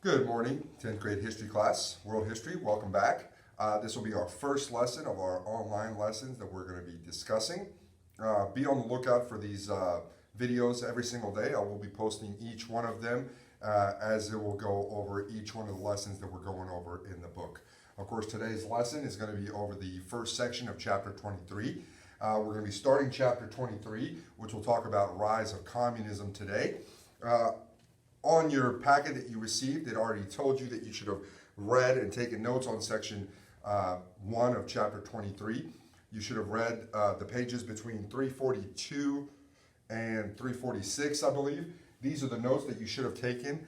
Good morning, 10th grade history class, world history, welcome back. This will be our first lesson of our online lessons that we're going to be discussing. Be on the lookout for these videos every single day. I will be posting each one of them as it will go over each one of the lessons that we're going over in the book. Of course, today's lesson is going to be over the first section of chapter 23. We're going to be starting chapter 23, which will talk about rise of communism today. On your packet that you received, it already told you that you should have read and taken notes on section 1 of chapter 23. You should have read the pages between 342 and 346, I believe. These are the notes that you should have taken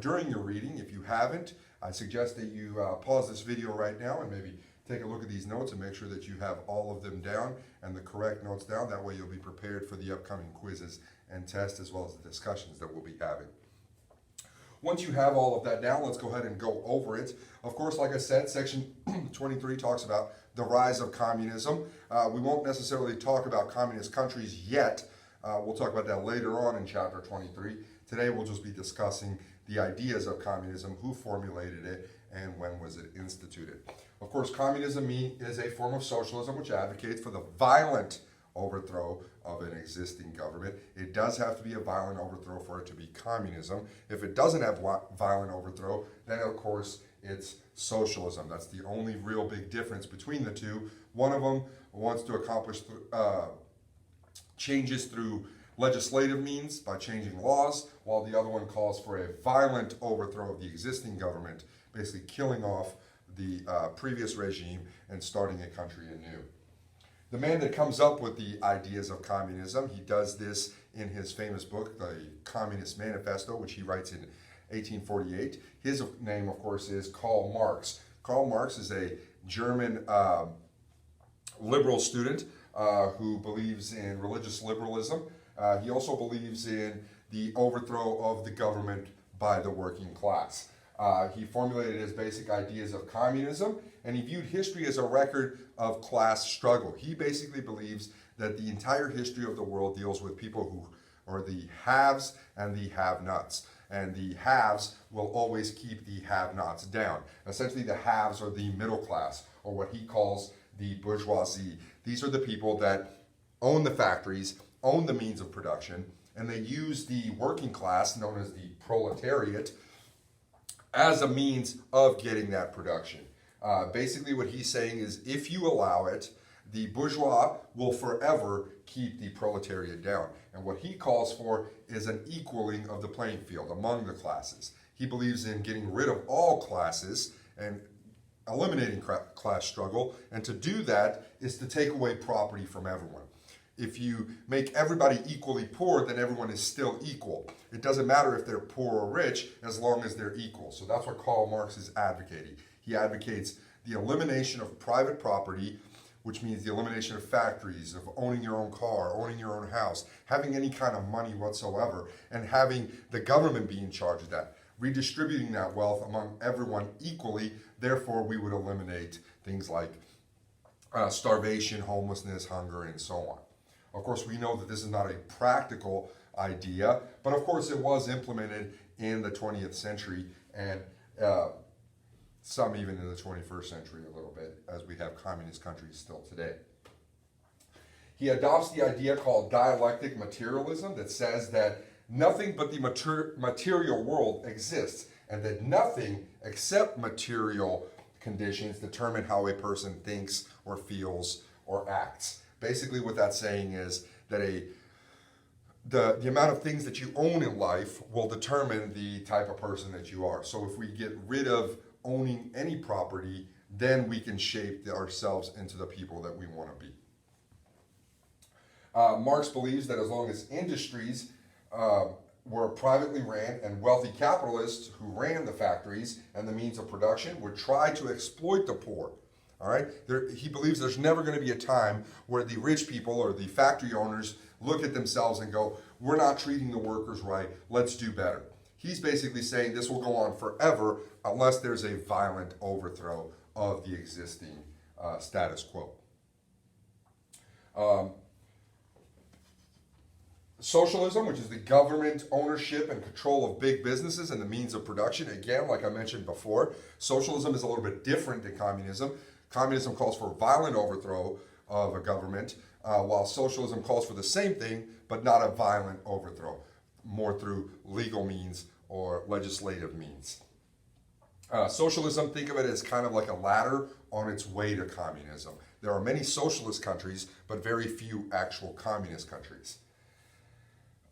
during your reading. If you haven't, I suggest that you pause this video right now and maybe take a look at these notes and make sure that you have all of them down and the correct notes down. That way you'll be prepared for the upcoming quizzes and tests as well as the discussions that we'll be having. Once you have all of that down, let's go ahead and go over it. Of course, like I said, section 23 talks about the rise of communism. We won't necessarily talk about communist countries yet. We'll talk about that later on in chapter 23. Today we'll just be discussing the ideas of communism, who formulated it, and when was it instituted. Of course, communism is a form of socialism which advocates for the violent overthrow of an existing government. It does have to be a violent overthrow for it to be communism. If it doesn't have violent overthrow, then of course it's socialism. That's the only real big difference between the two. One of them wants to accomplish changes through legislative means by changing laws, while the other one calls for a violent overthrow of the existing government, basically killing off the previous regime and starting a country anew. The man that comes up with the ideas of communism, he does this in his famous book, the Communist Manifesto, which he writes in 1848. His name, of course, is Karl Marx. Karl Marx is a German liberal student who believes in religious liberalism. He also believes in the overthrow of the government by the working class. He formulated his basic ideas of communism, and he viewed history as a record of class struggle. He basically believes that the entire history of the world deals with people who are the haves and the have-nots. And the haves will always keep the have-nots down. Essentially, the haves are the middle class, or what he calls the bourgeoisie. These are the people that own the factories, own the means of production, and they use the working class, known as the proletariat, as a means of getting that production. Basically what he's saying is if you allow it, the bourgeois will forever keep the proletariat down. And what he calls for is an equaling of the playing field among the classes. He believes in getting rid of all classes and eliminating class struggle, and to do that is to take away property from everyone. If you make everybody equally poor, then everyone is still equal. It doesn't matter if they're poor or rich, as long as they're equal. So that's what Karl Marx is advocating. He advocates the elimination of private property, which means the elimination of factories, of owning your own car, owning your own house, having any kind of money whatsoever, and having the government be in charge of that, redistributing that wealth among everyone equally. Therefore, we would eliminate things like starvation, homelessness, hunger, and so on. Of course, we know that this is not a practical idea, but of course it was implemented in the 20th century and some even in the 21st century a little bit, as we have communist countries still today. He adopts the idea called dialectic materialism that says that nothing but the material world exists and that nothing except material conditions determine how a person thinks or feels or acts. Basically what that's saying is that the amount of things that you own in life will determine the type of person that you are. So if we get rid of owning any property, then we can shape ourselves into the people that we want to be. Marx believes that as long as industries were privately ran and wealthy capitalists who ran the factories and the means of production would try to exploit the poor, all right? He believes there's never going to be a time where the rich people or the factory owners look at themselves and go, we're not treating the workers right, let's do better. He's basically saying this will go on forever unless there's a violent overthrow of the existing status quo. Socialism, which is the government ownership and control of big businesses and the means of production. Again, like I mentioned before, socialism is a little bit different than communism. Communism calls for violent overthrow of a government, while socialism calls for the same thing, but not a violent overthrow, more through legal means or legislative means. Socialism, think of it as kind of like a ladder on its way to communism. There are many socialist countries, but very few actual communist countries.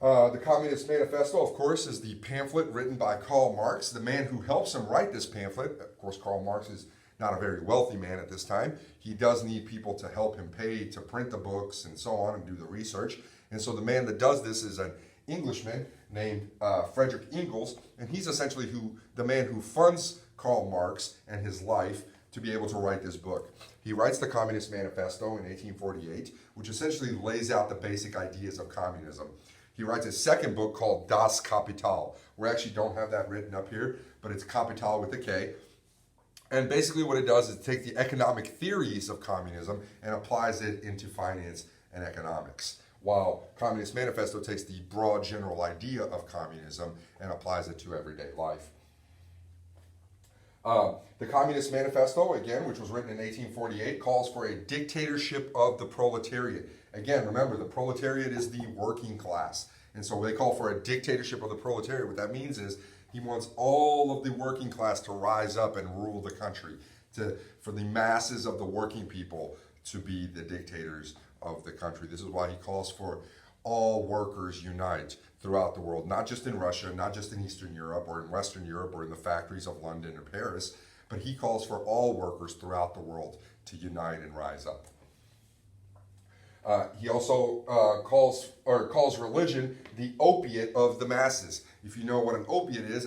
The Communist Manifesto, of course, is the pamphlet written by Karl Marx, the man who helps him write this pamphlet. Of course, Karl Marx is not a very wealthy man at this time. He does need people to help him pay to print the books and so on and do the research. And so the man that does this is an Englishman named Friedrich Engels, and he's essentially the man who funds Karl Marx and his life to be able to write this book. He writes the Communist Manifesto in 1848, which essentially lays out the basic ideas of communism. He writes a second book called Das Kapital. We actually don't have that written up here, but it's Kapital with a K. And basically what it does is take the economic theories of communism and applies it into finance and economics, while Communist Manifesto takes the broad general idea of communism and applies it to everyday life. The Communist Manifesto, again, which was written in 1848, calls for a dictatorship of the proletariat. Again, remember, the proletariat is the working class. And so they call for a dictatorship of the proletariat. What that means is he wants all of the working class to rise up and rule the country, for the masses of the working people to be the dictators of the country. This is why he calls for all workers unite throughout the world, not just in Russia, not just in Eastern Europe or in Western Europe or in the factories of London or Paris, but he calls for all workers throughout the world to unite and rise up. He also calls religion the opiate of the masses. If you know what an opiate is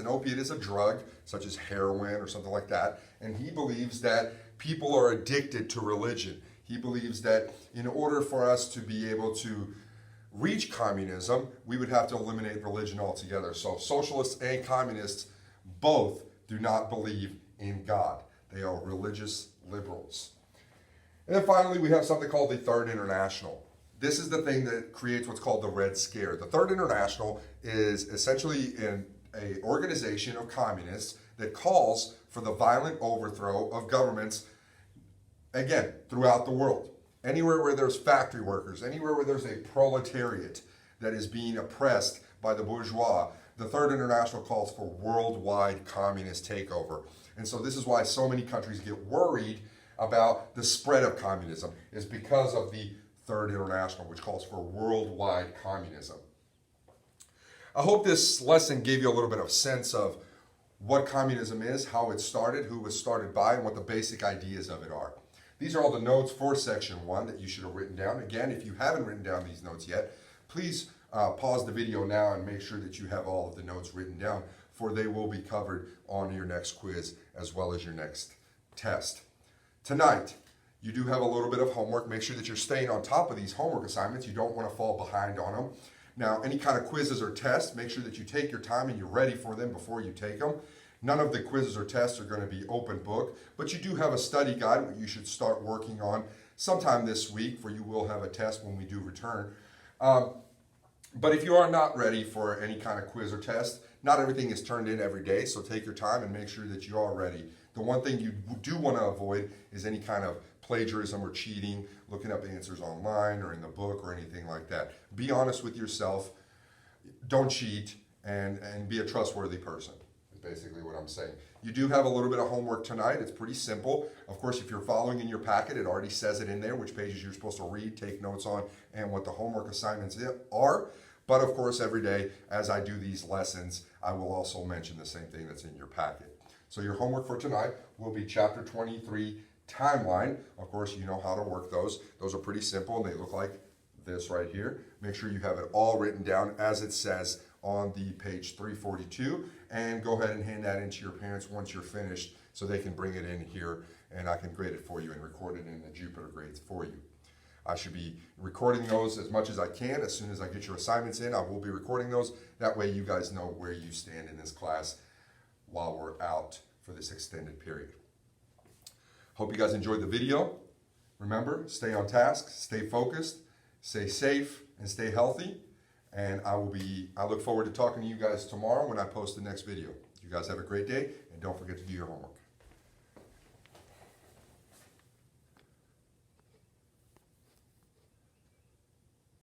a drug such as heroin or something like that, and he believes that people are addicted to religion. He believes that in order for us to be able to reach communism, we would have to eliminate religion altogether. So socialists and communists both do not believe in God. They are religious liberals. And then finally, we have something called the Third International. This is the thing that creates what's called the Red Scare. The Third International is essentially an organization of communists that calls for the violent overthrow of governments, again, throughout the world. Anywhere where there's factory workers, anywhere where there's a proletariat that is being oppressed by the bourgeois, the Third International calls for worldwide communist takeover. And so this is why so many countries get worried about the spread of communism, is because of the Third International, which calls for worldwide communism. I hope this lesson gave you a little bit of sense of what communism is, how it started, who it was started by, and what the basic ideas of it are. These are all the notes for Section 1 that you should have written down. Again, if you haven't written down these notes yet, please pause the video now and make sure that you have all of the notes written down, for they will be covered on your next quiz as well as your next test. Tonight, you do have a little bit of homework. Make sure that you're staying on top of these homework assignments. You don't want to fall behind on them. Now, any kind of quizzes or tests, make sure that you take your time and you're ready for them before you take them. None of the quizzes or tests are going to be open book, but you do have a study guide that you should start working on sometime this week, for you will have a test when we do return. But if you are not ready for any kind of quiz or test, not everything is turned in every day, so take your time and make sure that you are ready. The one thing you do want to avoid is any kind of plagiarism or cheating, looking up answers online or in the book or anything like that. Be honest with yourself, don't cheat, and be a trustworthy person. Basically what I'm saying. You do have a little bit of homework tonight. It's pretty simple. Of course, if you're following in your packet, it already says it in there, which pages you're supposed to read, take notes on, and what the homework assignments are. But of course, every day as I do these lessons, I will also mention the same thing that's in your packet. So your homework for tonight will be Chapter 23, Timeline. Of course, you know how to work those. Those are pretty simple, and they look like this right here. Make sure you have it all written down as it says on the page 342, and go ahead and hand that in to your parents once you're finished, so they can bring it in here and I can grade it for you and record it in the Jupiter grades for you. I should be recording those as much as I can. As soon as I get your assignments in, I will be recording those. That way you guys know where you stand in this class while we're out for this extended period. Hope you guys enjoyed the video. Remember, stay on task, stay focused, stay safe, and stay healthy. And I look forward to talking to you guys tomorrow when I post the next video. You guys have a great day, and don't forget to do your homework.